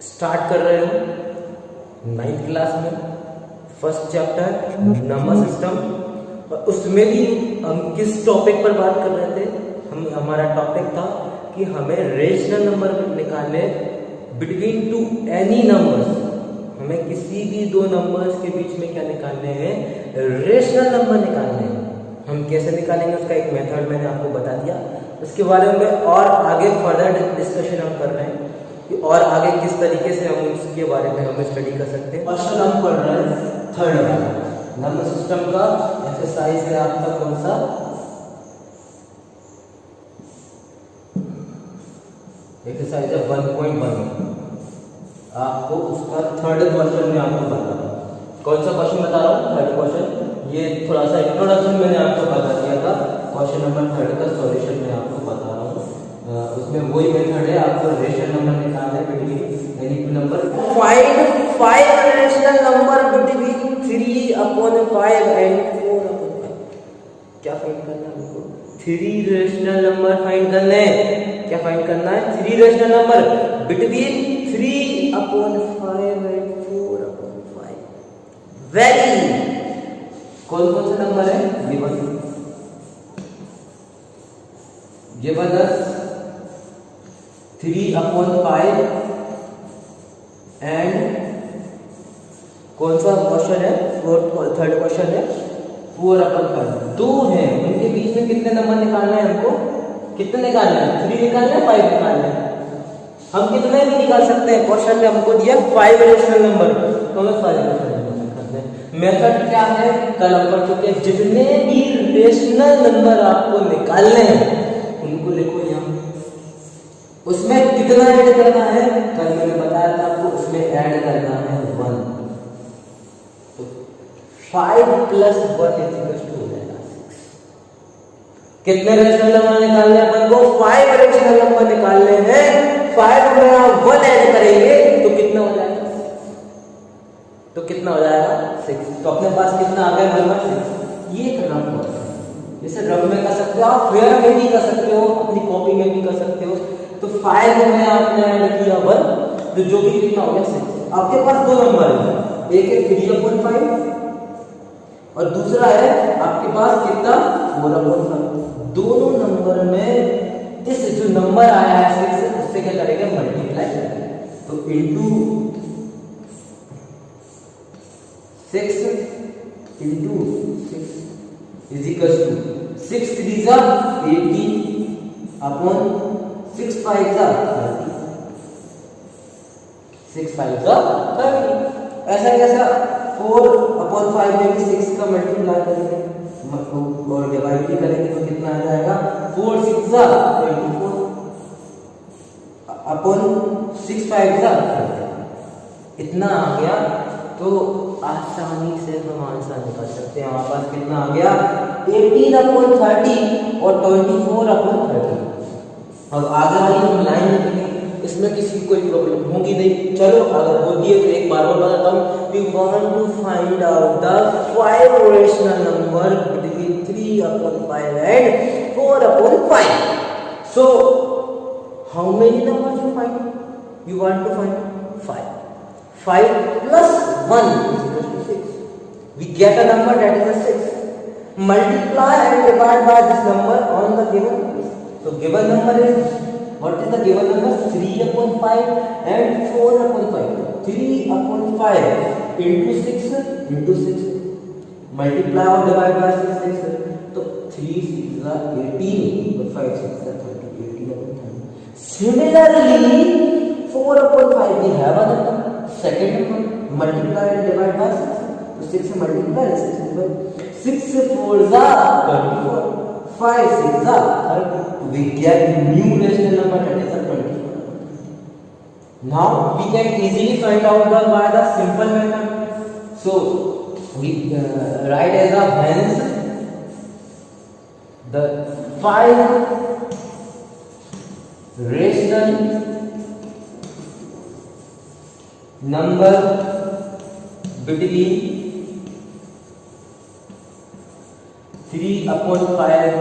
Start कर रहे हो 9th क्लास में फर्स्ट चैप्टर नंबर सिस्टम। और उसमें भी हम किस टॉपिक पर बात कर रहे थे? हमारा टॉपिक था कि हमें रेशनल नंबर निकालने बिटवीन टू एनी नंबर्स। हमें किसी भी दो नंबर्स के बीच में क्या निकालने हैं? रेशनल नंबर निकालने हैं। हम कैसे निकालेंगे उसका एक मेथड मैंने आपको बता दिया। उसके बारे में और आगे फर्दर डिस्कशन हम कर रहे हैं कि और आगे किस तरीके से हम उसके बारे में हम स्टडी कर सकते हैं। क्वेश्चन हम पढ़ रहे हैं थर्ड वाला नंबर सिस्टम का एक्सरसाइज है आपका कौन सा? एक्सरसाइज है 1.1। आपको उसका थर्ड क्वेश्चन में आपको बता रहा हूँ। कौन सा क्वेश्चन बता रहा हूँ? Third question. ये थोड़ा सा इंट्रोडक्शन मैंने आपको बता दिया था। क्वेश्चन नंबर थर्ड का सॉल्यूशन मैं आपको बता रहा हूँ। उसमें वही मेथड है, आपको रेशनल नंबर निकालना है between any two number. Find 5 rational number between 3/5 and 4/5। क्या फाइंड करना है हमको? 3 रेशनल नंबर फाइंड करना है। क्या फाइंड करना है? 3 rational number between 3/5 and 4/5। Very कौन कौन से नंबर है? गिवन अस 3/5 एंड कौन सा क्वेश्चन है? थर्ड क्वेश्चन है 4/5। दो हैं, उनके बीच में कितने नंबर निकालना है हमको? कितने निकालना है? 3 निकालना है, 5 निकालना है। हम कितने भी निकाल सकते हैं। क्वेश्चन में हमको दिया 5 रेशनल नंबर, तो हमें 5 रेशनल नंबर निकालना है। मेथड क्या है? कल हम पढ़ चुके हैं। जितने भी रेशनल नंबर आपको निकालने हैं उनको लिखो यहाँ। उसमें कितना ऐड करना है? कल मैंने बताया था आपको, उसमें ऐड करना है 1। तो 5 + 1 हो जाएगा 6। कितने रेशनल नंबर निकालने हैं अपन को? 5 रेशनल नंबर निकालने हैं। 5 में आप 1 ऐड करेंगे तो कितना हो जाएगा? तो कितना हो जाएगा? 6। तो अपने पास कितना आ गया? नंबर 6। ये करना पड़ेगा। जैसे रफ में कर सकते हो आप, फेयर में भी कर सकते हो, अपनी कॉपी में भी कर सकते हो। तो 5 में आपने ऐड किया 1, तो जो कि कितना हो गया? 6। आपके पास दो नंबर है, एक है 3/5 और दूसरा है आपके पास कितना? 4/5। दोनों नंबर में इस जो नंबर आया है 6 उससे क्या करेंगे? मल्टीप्लाई करेंगे। तो into 6 into 6 is equal to 6 3 18 upon 6 5 30। 6 5 30। ऐसा कैसा? 4/5 में भी 6 का मल्टीप्लाई करेंगे और डिवाइड भी करेंगे तो कितना आ जाएगा? 4 6 24 अपॉन 6 5 30। इतना आ गया तो आसानी से हम आंसर निकाल सकते हैं। हमारे पास कितना आ गया? 18/30 और 24/30। अब आगे वाली हम लाइन लिखेंगे, इसमें किसी कोई प्रॉब्लम होगी नहीं। चलो अगर होगी है तो एक बार और बताता हूँ। We want to find out the 5 rational number between 3/5 and 4/5। So how many numbers you find? You want to find 5. 5 + 1 = 6. We get a number that is a 6. Multiply and divide by this number on the given place. So given number is, what is the given number? 3/5 and 4/5. 3/5 into 6 multiply or divide by 6. तो 3 6 are 18 और 5 6 are 30. 18/30. Similarly 4/5 we have a number, second number, multiply and divide by 6. तो 6 से multiply 6 divide 6 4 24, 5 6 30. We get new rational number that is a 24. Now we can easily find out by the simple method. So we write as a hence the 5 rational number between 3/5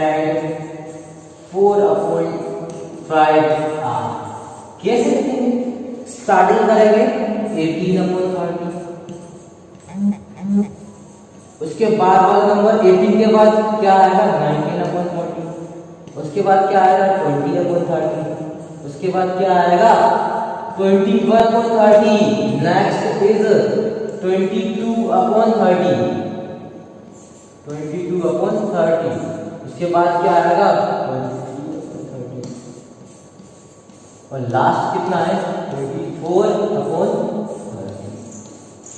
and 4/5 are. कैसे लिखेंगे? Starting करेंगे 18/30, उसके बाद वाला number 18 के बाद क्या आएगा 19/40, उसके बाद क्या आएगा 20/30, उसके बाद क्या आएगा 21/30, नेक्स्ट इज 22/30, 22/30, उसके बाद क्या आएगा 23/30 और लास्ट कितना है 24/30।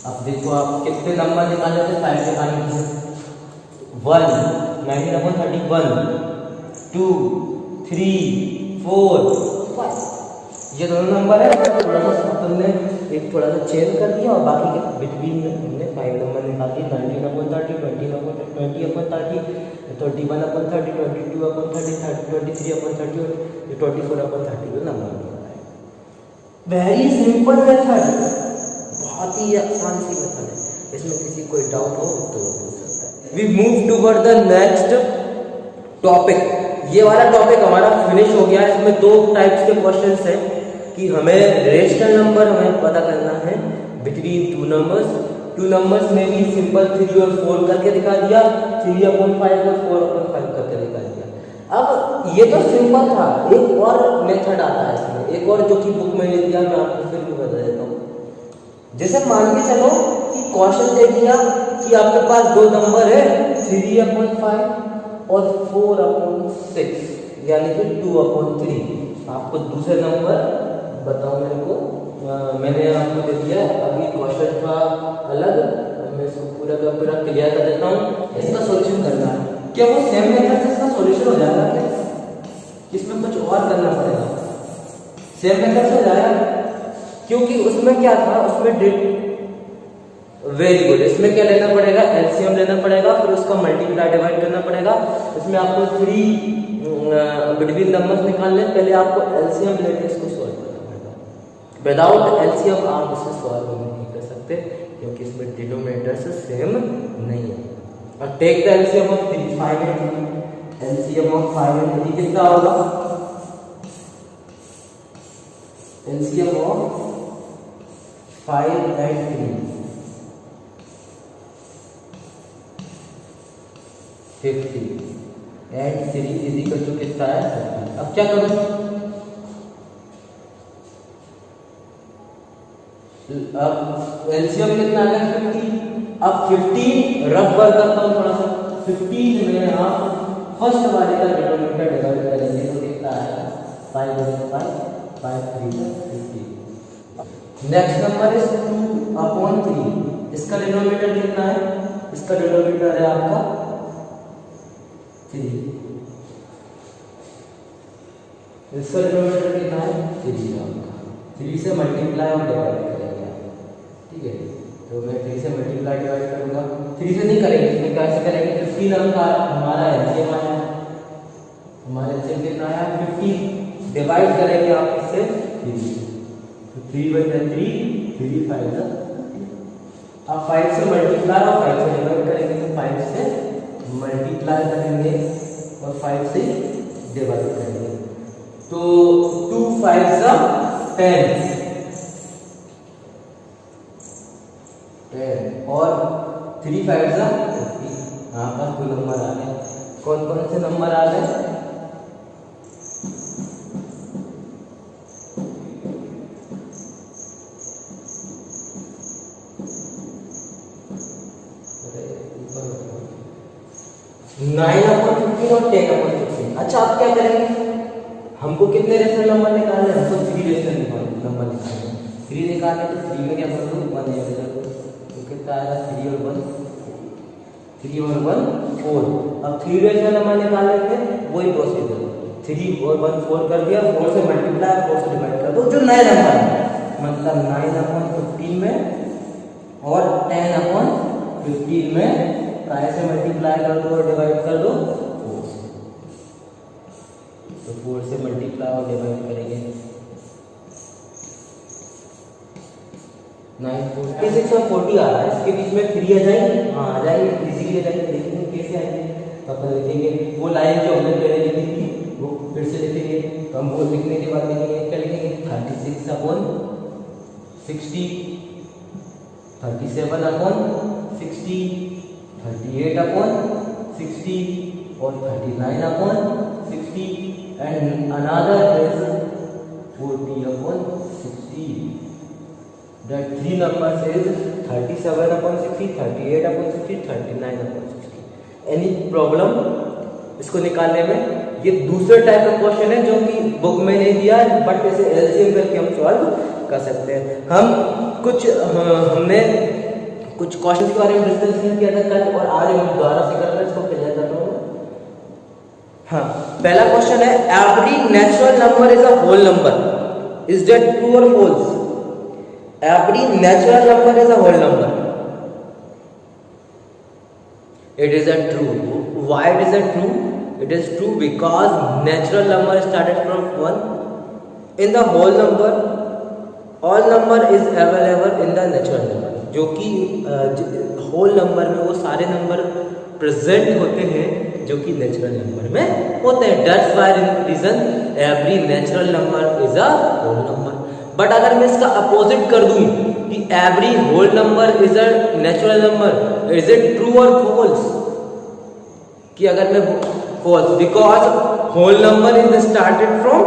अब देखो आप कितने नंबर निकाले थे साइड से निकालने से 1 19/31 2 3 4 5 ये दोनों नंबर है। थोड़ा सा अपन ने एक थोड़ा सा चेंज कर दिया और बाकी के बिटवीन में हमने 5 नंबर निकाल दिए 19/30 20/30 31/30 22/30 23/30 और 24/30 का नंबर निकाला है। वेरी सिंपल मेथड, बहुत ही आसान सी मेथड है, इसमें किसी कोई डाउट हो तो पूछ सकता है। We move toward the next topic. ये वाला टॉपिक हमारा फिनिश हो गया है। इसमें दो टाइप्स के क्वेश्चंस हैं कि हमें रेशनल नंबर हमें पता करना है बिटवीन टू नंबर्स में भी सिंपल 3 और 4 करके दिखा दिया, 3/5 और 4/5 करके दिखा दिया। अब ये तो सिंपल था, एक और मेथड आता है इसमें, एक और जो कि बुक में लिख दिया, मैं आपको फिर भी बता देता हूँ। जैसे मान के चलो कि क्वेश्चन दे दिया कि आपके पास दो नंबर है 3/5 और 4/6 यानी कि 2/3। आपको दूसरे नंबर बताओ मेरे को, मैंने आपको दे दिया, अभी क्वेश्चन था अलग, मैं इसको पूरा का पूरा क्लियर कर देता हूँ। इसका सॉल्यूशन करना है, क्या वो सेम मेथड से इसका सॉल्यूशन हो जाएगा क्या, इसमें कुछ और करना पड़ेगा? सेम मेथड से हो जाएगा क्योंकि उसमें क्या था, उसमें वेरी गुड, इसमें क्या लेना पड़ेगा, एलसीएम लेना पड़ेगा, फिर उसका मल्टीप्लाई डिवाइड करना पड़ेगा। इसमें आपको 3 बिटवीन नंबर्स निकालने, पहले आपको एलसीएम लेके इसको सॉल्व करना पड़ेगा। विदाउट एलसीएम आप इसे सॉल्व नहीं कर सकते क्योंकि इसमें डिनोमिनेटर से सेम नहीं है। और take the LCM of 3 5 LCM of 5 and 3 कितना होगा, LCM of 5 and 3 50 and 3 is equal to कितना है 30। अब क्या करूं, अब एलसीएम कितना आ गया 50। अब 15 रफ वर्क करता हूं थोड़ा सा, 15 में यहाँ फर्स्ट वाले का डिनोमिनेटर डिवाइड करेंगे तो कितना आएगा 5/5 5 3 50। नेक्स्ट नंबर इज 2/3, इसका डिनोमिनेटर कितना है, इसका डिनोमिनेटर है आपका 3, इसका डिनोमिनेटर कितना है 3 आपका, 3 से मल्टीप्लाई और डिवाइड करेंगे, ठीक है। तो मैं 3 से मल्टीप्लाई डिवाइड करूंगा, 3 से नहीं करेंगे, इसमें कैसे करेंगे, 15 अंक हमारा एलसीएम आया, हमारा एलसीएम कितना आया 50, डिवाइड करेंगे आप इससे 3, तो 3/3 3 5 अब 5 से मल्टीप्लाई और 5 से डिवाइड करेंगे, तो 5 से मल्टीप्लाई करेंगे और 5 से डिवाइड करेंगे, तो 2 5 10 और 3 5 50। यहाँ पर कोई नंबर आ गए, कौन कौन से नंबर आ गए, नाइन अपॉन 15 और 10/15। अच्छा आप क्या करेंगे, हमको कितने रेशनल नंबर निकालने, हमको 3 रेशनल नंबर निकालने, 3 निकालने तो 3 में क्या कर दो 1 ऐड कर दो, तो कितना आएगा 3 और 1 4। अब 3 रेशनल नंबर निकालने के वही प्रोसीजर, 3 और 1 4 कर दिया, 4 से मल्टीप्लाई 4 से डिवाइड कर दो, जो नए नंबर है मतलब 9/15 में और 10/15 में काय से मल्टीप्लाई कर दो और डिवाइड कर दो 4 से, तो 4 से मल्टीप्लाई और डिवाइड करेंगे 9 46 और 40 आ रहा है, इसके बीच में 3 आ जाएंगे, हाँ आ जाएंगे, इजीली आ जाएंगे, देखेंगे कैसे आएंगे, तो अपन लिखेंगे वो लाइन जो हमने पहले लिखी थी वो फिर से लिखेंगे, तो हम वो लिखने के बाद लिखेंगे क्या लिखेंगे 36/40 60, 37 upon 60, 38 upon 60 और 39 upon 60 and another is 40 upon 60. That three numbers is 37 upon 60, 38 upon 60, 39 upon 60. Any problem इसको निकालने में? ये दूसरे टाइप का क्वेश्चन है जो कि बुक में नहीं दिया है, बट इसे एलसीएम करके हम सॉल्व कर सकते हैं। हमने कुछ क्वेश्चन के बारे में डिस्कशन किया था कल, और आज हम दोबारा से कर रहे हैं, इसको क्लियर कर रहा हूँ। हाँ, पहला क्वेश्चन है every natural number is a whole number, is that true और false? Every natural number is a whole number, it is a true. Why it is a true? It is true because natural number started from 1. In the whole number, all number is available in the natural number. जो कि whole number में वो सारे number present होते हैं जो कि natural number में होते हैं. That's why reason every natural number is a whole number. But अगर मैं इसका अपोजिट कर दूं कि every whole number is a natural number, is it true और फॉल्स? कि अगर मैं false, because whole number is started from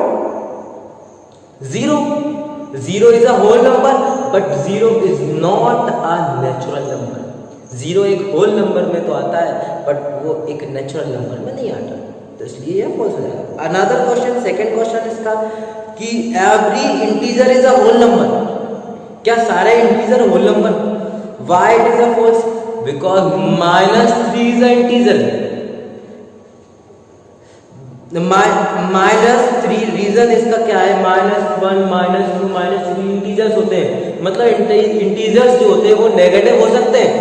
0. 0 is a whole number but 0 is not a natural number. 0 एक होल नंबर में तो आता है बट वो एक नेचुरल नंबर में नहीं आता, तो इसलिए ये फॉल्स हो जाएगा. अनदर क्वेश्चन, सेकंड क्वेश्चन इसका कि every integer is a whole number. क्या सारे integer whole number? Why it is a false? Because -3 is a integer. -3 reason इसका क्या है? -1, -2, -3 इंटीजर्स होते हैं, मतलब इंटीजर्स जो होते हैं वो नेगेटिव हो सकते हैं,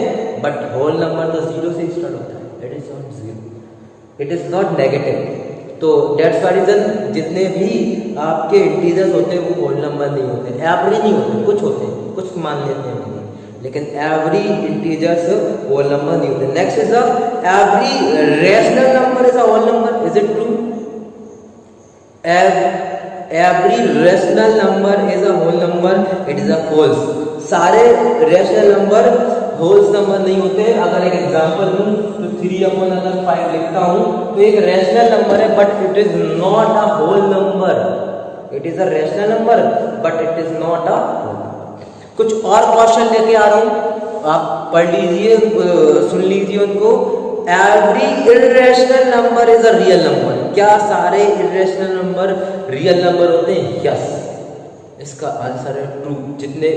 बट होल नंबर तो 0 से स्टार्ट होता है. It is not 0, it is not negative. तो डेट्स व्हाई रीजन जितने भी आपके इंटीजर्स होते हैं वो होल नंबर नहीं होते, एवरी नहीं होते, कुछ होते हैं, कुछ मान लेते हैं, लेकिन एवरी इंटीजर्स होल नंबर नहीं होते. Next is every rational number is a whole number, is it true? Every rational number is a whole number, it is a false. सारे रेशनल नंबर होल्स नंबर नहीं होते. अगर एक example दूं तो 3/5 लिखता हूं तो एक रेशनल नंबर है but it is not a whole number. It is a rational number but it is not a whole number. कुछ और क्वेश्चन लेके आ रहा हूं, आप पढ़ लीजिए, सुन लीजिए उनको. Every irrational number is a real number. क्या सारे इर्रेशनल नंबर रियल नंबर होते हैं? यस. इसका आंसर है ट्रू. जितने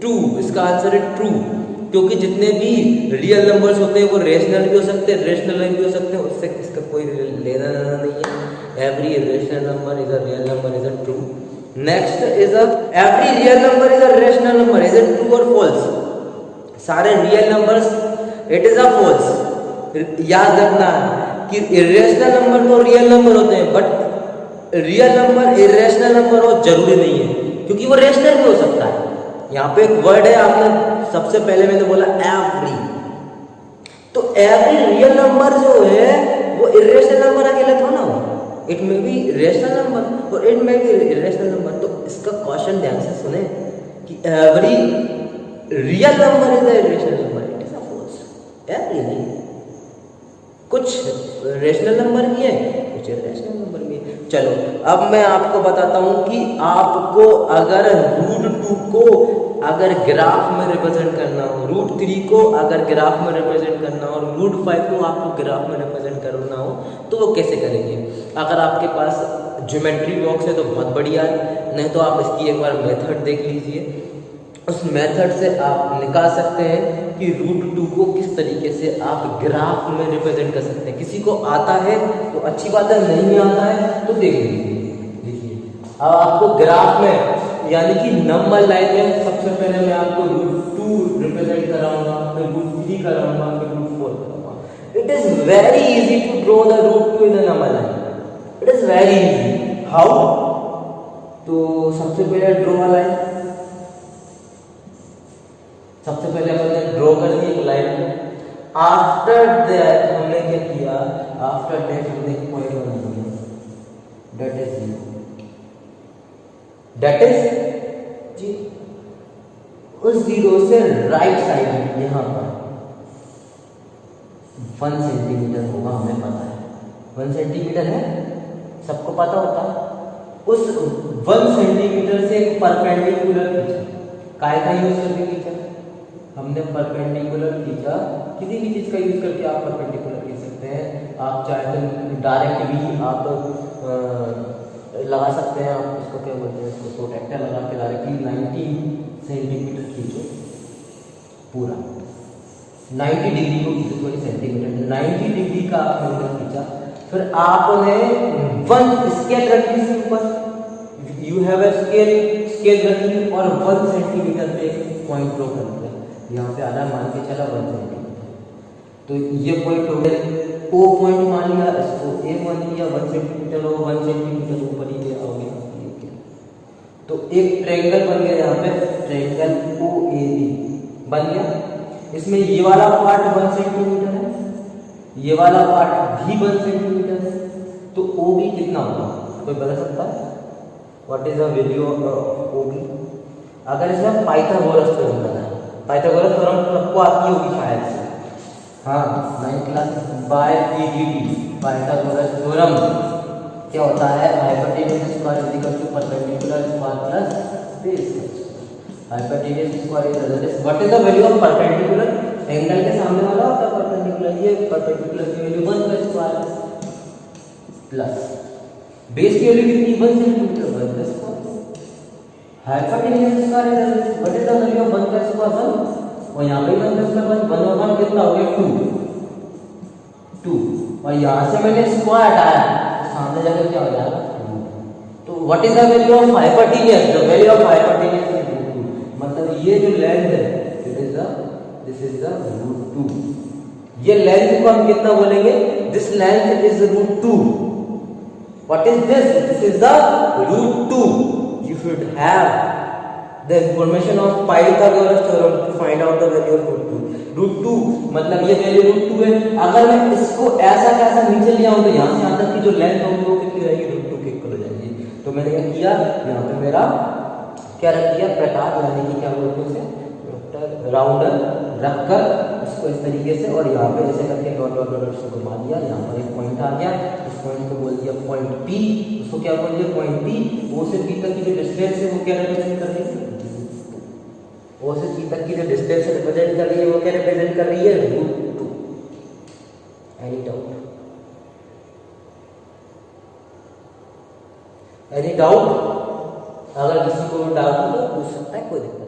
ट्रू, इसका आंसर है ट्रू, क्योंकि जितने भी रियल नंबर्स होते हैं वो रेशनल भी हो सकते हैं, रेशनल भी हो सकते हैं, उससे इसका कोई लेना देना नहीं है. Every rational number is a real number, is a true. Next is every real number is a rational number, is it true और फॉल्स? सारे real numbers it is a false. याद रखना कि इरेशनल नंबर तो real number होते हैं but real number irrational number हो जरूरी नहीं है, क्योंकि वो रेशनल भी हो सकता है. यहाँ पे एक वर्ड है, आपने सबसे पहले मैंने बोला एवरी, तो एवरी रियल नंबर जो है वो इरेशनल नंबर अकेले थोड़ा ना हो. It may be rational number और it may be irrational number. तो इसका क्वेश्चन ध्यान से सुने कि every real number is a irrational number, it is a false. Every नहीं, कुछ रेशनल नंबर भी है, कुछ इरेशनल नंबर भी है. चलो अब मैं आपको बताता हूं कि आपको अगर √2 को अगर ग्राफ में रिप्रेजेंट करना हो, √3 को अगर ग्राफ में रिप्रेजेंट करना हो और √5 को आपको ग्राफ में रिप्रेजेंट करना हो तो वो कैसे करेंगे? अगर आपके पास ज्योमेट्री बॉक्स है तो बहुत बढ़िया है, नहीं तो आप इसकी एक बार मेथड देख लीजिए. उस मेथड से आप निकाल सकते हैं कि √2 को किस तरीके से आप ग्राफ में रिप्रेजेंट कर सकते हैं. किसी को आता है तो अच्छी बात है, नहीं आता है तो देख लीजिए. देखिए अब आपको ग्राफ में यानी कि नंबर लाइन में सबसे पहले मैं आपको √2 रिप्रेजेंट कराऊंगा, फिर √3 कराऊंगा, फिर √4 कराऊंगा. It is very easy to draw the √2 in the number line. It is very easy. How? तो सबसे पहले ड्रॉ लाइन, सबसे पहले हमने ड्रॉ कर दी एक लाइन. आफ्टर दैट हमने क्या किया? आफ्टर दैट हमने एक पॉइंट बना दिया, दैट इज 0. That is 0. उस जीरो से राइट साइड में यहाँ पर 1 सेंटीमीटर होगा, हमें पता है 1 सेंटीमीटर है, सबको पता होता है। उस 1 सेंटीमीटर से एक परपेंडिकुलर खींचा, काय का यूज करके खींचा, हमने परपेंडिकुलर खींचा। किसी भी चीज का यूज करके आप परपेंडिकुलर खींच सकते हैं। आप चाहे तो डायरेक्ट भी आप लगा सकते हैं, आप इसको क्या बोलते हैं, इसको प्रोटेक्टर लगा के डायरेक्टली 90 सेंटीमीटर खींचो, पूरा 90 डिग्री को खींचो, सॉरी सेंटीमीटर 90 डिग्री का आपने खींचा। फिर आपने 1 स्केल रख ली इसके ऊपर, यू हैव अ स्केल रख ली और 1 सेंटीमीटर पे एक पॉइंट ड्रॉ कर दिया। यहाँ पे आधा मान के चला 1 सेंटीमीटर, तो ये पॉइंट हो गया ओ पॉइंट मान लिया, इसको ए मान लिया, 1 सेंटीमीटर हो, 1 सेंटीमीटर ऊपर ही गया, हो गया। तो एक ट्रायंगल बन गया, यहाँ पे ट्रायंगल ओ ए बी बन गया। इसमें ये वाला पार्ट 1 सेंटीमीटर है, ये वाला पार्ट भी 1 सेंटीमीटर है, तो ओ बी कितना होगा, कोई बता सकता है? What is the value of O B? अगर इसमें पाइथागोरस थ्योरम लगाए, पाइथागोरस थ्योरम सबको आती होगी शायद से, हाँ 9th class by PGT. Pythagoras theorem क्या होता है? Hypotenuse square is equal to perpendicular square plus base. Hypotenuse square is what is the value of perpendicular? Angle के सामने वाला होता है परपेंडिकुलर, ये परपेंडिकुलर की वैल्यू 1 का स्क्वायर प्लस बेस की वैल्यू कितनी? 1 सेंटीमीटर, 1 का square. Hypotenuse square is what is the value of 1 का स्क्वायर? और यहाँ पे 1 का स्क्वायर 1 और 1 कितना हो गया? 2 और यहाँ से मैंने स्क्वायर हटाया, सामने जाकर क्या हो जाएगा? तो what is the value of hypotenuse? The value of hypotenuse is √2, मतलब ये जो लेंथ है दिस इज द √2। ये लेंथ को हम कितना बोलेंगे? This length is √2। What is this? This is the √2। You should have the information of Pythagoras theorem to find out the value of √2। मतलब ये वैल्यू √2 है। अगर मैं इसको ऐसा कैसा नीचे लिया हूं तो यहाँ से यहाँ तक की जो लेंथ होगी वो कितनी रहेगी? √2 की इक्वल हो जाएगी। तो मैंने क्या किया, यहाँ पे मेरा क्या रख दिया? प्रकार, यानी कि क्या बोलते हैं उसे, राउंडर रखकर इसको इस तरीके से, और यहाँ पे जैसे करके डॉट डॉट डॉट से घुमा दिया। यहाँ पर एक पॉइंट आ गया, इस पॉइंट को बोल दिया पॉइंट पी, उसको क्या बोल दिया? Point P. ओ से पी तक की जो डिस्टेंस है वो क्या रिप्रेजेंट कर रही है? ओ से पी तक की जो डिस्टेंस रिप्रेजेंट कर रही है वो क्या रिप्रेजेंट कर रही है? √2। Any doubt? Any doubt? अगर किसी को डाउट हो तो पूछ सकता है, कोई दिक्कत